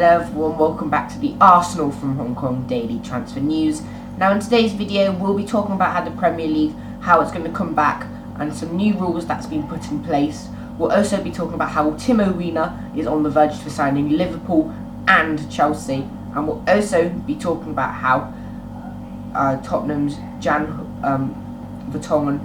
Hello everyone, welcome back to the Arsenal from Hong Kong Daily Transfer News. Now in today's video we'll be talking about how the Premier League, how it's going to come back and some new rules that's been put in place. We'll also be talking about how TIMO WERNER is on the verge for signing Liverpool and Chelsea, and we'll also be talking about how Tottenham's Jan Vertonghen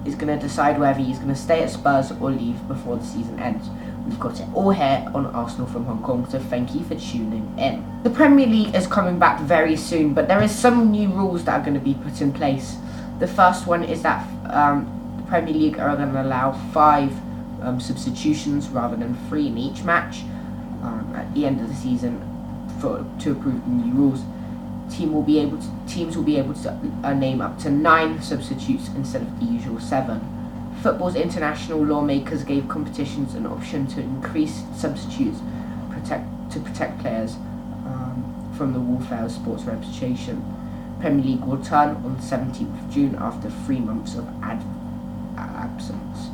is going to decide whether he's going to stay at Spurs or leave before the season ends. We've got it all here on Arsenal from Hong Kong, so thank you for tuning in. The Premier League is coming back very soon, but there is some new rules that are going to be put in place. The first one is that the Premier League are going to allow 5 substitutions rather than 3 in each match at the end of the season to approve the new rules. Teams will be able to name up to 9 substitutes instead of the usual 7. Football's international lawmakers gave competitions an option to increase substitutes to protect players from the warfare of sports reputation. Premier League will return on the 17th of June after 3 months of absence.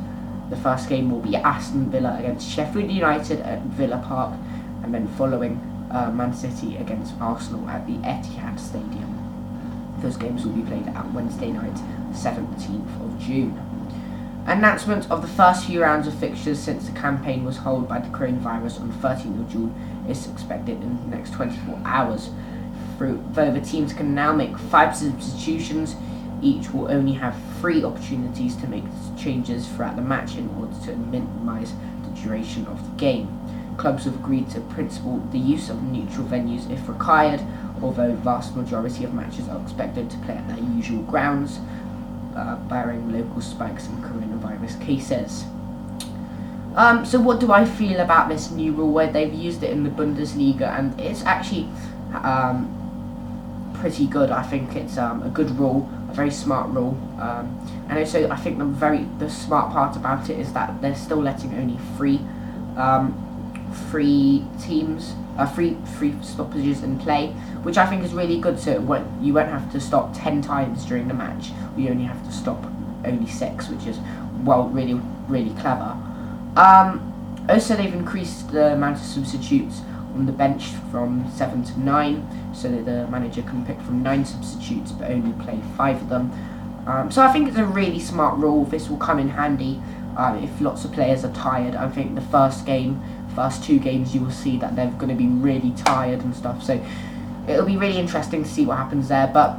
The first game will be Aston Villa against Sheffield United at Villa Park, and then following Man City against Arsenal at the Etihad Stadium. Those games will be played at Wednesday night, 17th of June. Announcement of the first few rounds of fixtures since the campaign was held by the coronavirus on 13th of June is expected in the next 24 hours. Though the teams can now make 5 substitutions, each will only have 3 opportunities to make changes throughout the match in order to minimise the duration of the game. Clubs have agreed to principle the use of neutral venues if required, although the vast majority of matches are expected to play at their usual grounds, barring local spikes in coronavirus cases. So what do I feel about this new rule where they've used it in the Bundesliga, and it's actually pretty good. I think it's a good rule, a very smart rule, and also I think the smart part about it is that they're still letting only 3 stoppages in play, which I think is really good. So you won't have to stop 10 times during the match. You only have to stop only 6, which is really clever. Also, they've increased the amount of substitutes on the bench from 7 to 9, so that the manager can pick from 9 substitutes but only play 5 of them. So I think it's a really smart rule. This will come in handy if lots of players are tired. I think the first 2 games you will see that they're going to be really tired and stuff, so it'll be really interesting to see what happens there. But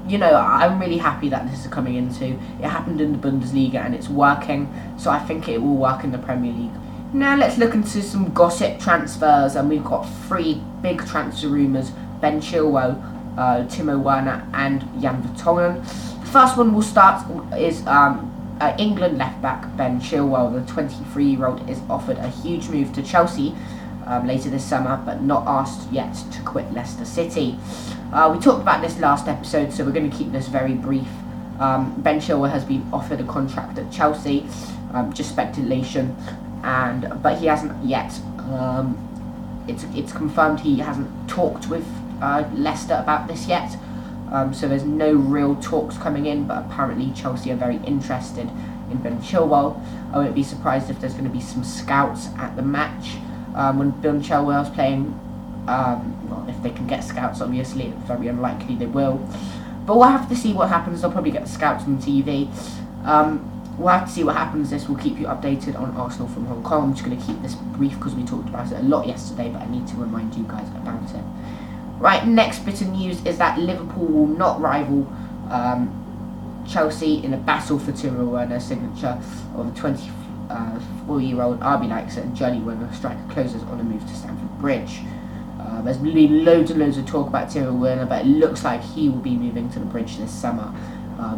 you know, I'm really happy that this is coming into. It happened in the Bundesliga and it's working, so I think it will work in the Premier League. Now let's look into some gossip transfers, and we've got 3 big transfer rumours: Ben Chilwell, TIMO WERNER and Jan Vertonghen. The first one we'll start is England left-back Ben Chilwell. The 23-year-old is offered a huge move to Chelsea later this summer, but not asked yet to quit Leicester City. We talked about this last episode, so we're going to keep this very brief. Ben Chilwell has been offered a contract at Chelsea, just speculation, but he hasn't yet. It's confirmed he hasn't talked with Leicester about this yet. So there's no real talks coming in, but apparently Chelsea are very interested in Ben Chilwell. I wouldn't be surprised if there's going to be some scouts at the match when Ben Chilwell's playing. Well, if they can get scouts, obviously, it's very unlikely they will. But we'll have to see what happens. They'll probably get the scouts on TV. We'll have to see what happens. This will keep you updated on Arsenal from Hong Kong. I'm just going to keep this brief because we talked about it a lot yesterday, but I need to remind you guys about it. Right, next bit of news is that Liverpool will not rival Chelsea in a battle for TIMO WERNER's signature of the 24-year-old RB Leipzig and Journey Winger striker closes on a move to Stamford Bridge. There's been loads and loads of talk about TIMO WERNER, but it looks like he will be moving to the Bridge this summer.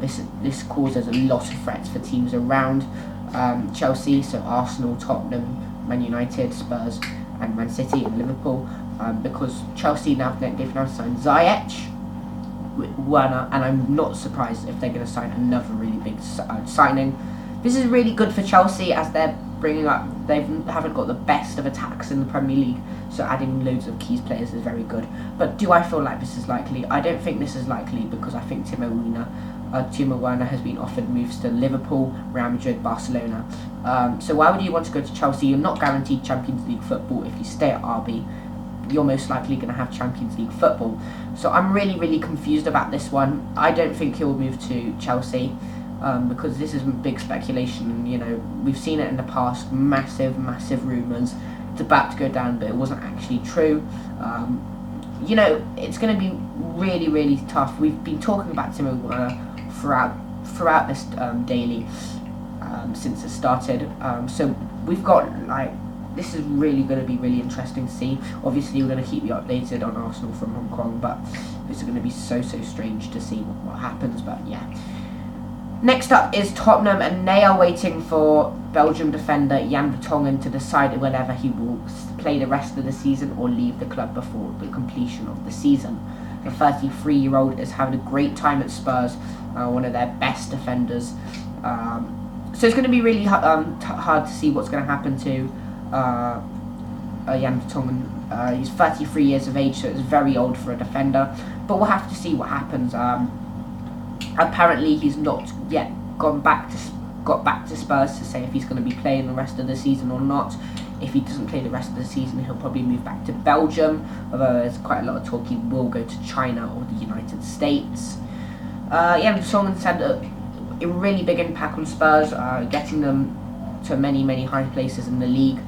This causes a lot of threats for teams around Chelsea, so Arsenal, Tottenham, Man United, Spurs and Man City and Liverpool, because Chelsea they've now signed Ziyech, Werner, and I'm not surprised if they're going to sign another really big signing. This is really good for Chelsea as they're bringing up. They haven't got the best of attacks in the Premier League, so adding loads of key players is very good. But do I feel like this is likely? I don't think this is likely, because I think TIMO WERNER Timo Werner has been offered moves to Liverpool, Real Madrid, Barcelona. So why would you want to go to Chelsea? You're not guaranteed Champions League football. If you stay at RB, you're most likely going to have Champions League football. So I'm really confused about this one. I don't think he'll move to Chelsea because this is big speculation. And, you know, we've seen it in the past. Massive rumours. It's about to go down, but it wasn't actually true. You know, it's going to be really tough. We've been talking about Timo Werner throughout this daily since it started. So we've got, like, this is really going to be really interesting to see. Obviously, we're going to keep you updated on Arsenal from Hong Kong, but this is going to be so strange to see what happens. But yeah. Next up is Tottenham, and they are waiting for Belgium defender Jan Vertonghen to decide whether he will play the rest of the season or leave the club before the completion of the season. The 33-year-old is having a great time at Spurs, one of their best defenders. So it's going to be really hard to see what's going to happen to Jan Vertonghen. He's 33 years of age, so it's very old for a defender. But we'll have to see what happens. Apparently, he's not yet got back to Spurs to say if he's going to be playing the rest of the season or not. If he doesn't play the rest of the season, he'll probably move back to Belgium. Although there's quite a lot of talk he will go to China or the United States. Jan Vertonghen's had a really big impact on Spurs, getting them to many high places in the league.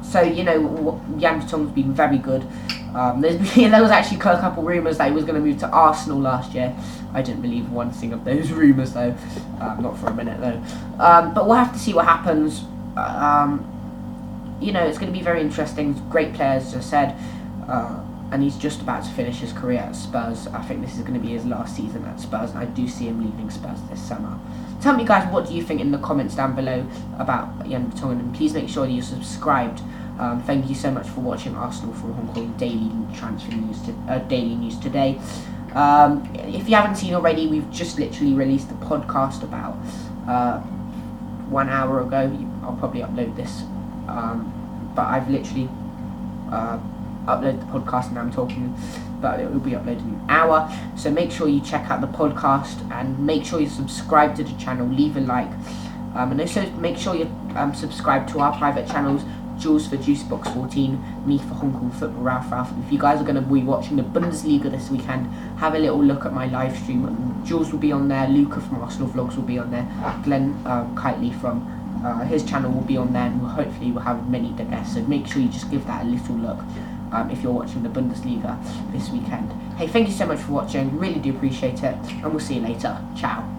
So, you know, Jan Vertonghen's been very good. There was actually a couple rumours that he was going to move to Arsenal last year. I didn't believe one thing of those rumours though, not for a minute though. But we'll have to see what happens. You know, it's going to be very interesting. Great players, as I said, and he's just about to finish his career at Spurs. I think this is going to be his last season at Spurs, and I do see him leaving Spurs this summer. Tell me, guys, what do you think in the comments down below about Jan Vertonghen, and please make sure that you're subscribed. Thank you so much for watching Arsenal from Hong Kong daily transfer news, daily news today. If you haven't seen already, we've just literally released a podcast about 1 hour ago. I'll probably upload this, but I've literally uploaded the podcast and I'm talking, but it will be uploaded in an hour. So make sure you check out the podcast and make sure you subscribe to the channel, leave a like, and also make sure you subscribe to our private channels. Jules for Juicebox14, me for Hong Kong Football, Ralph. If you guys are going to be watching the Bundesliga this weekend, have a little look at my live stream. Jules will be on there, Luca from Arsenal Vlogs will be on there, Glenn Kitely from his channel will be on there, and hopefully we'll have many guests. So make sure you just give that a little look if you're watching the Bundesliga this weekend. Hey, thank you so much for watching, really do appreciate it, and we'll see you later. Ciao.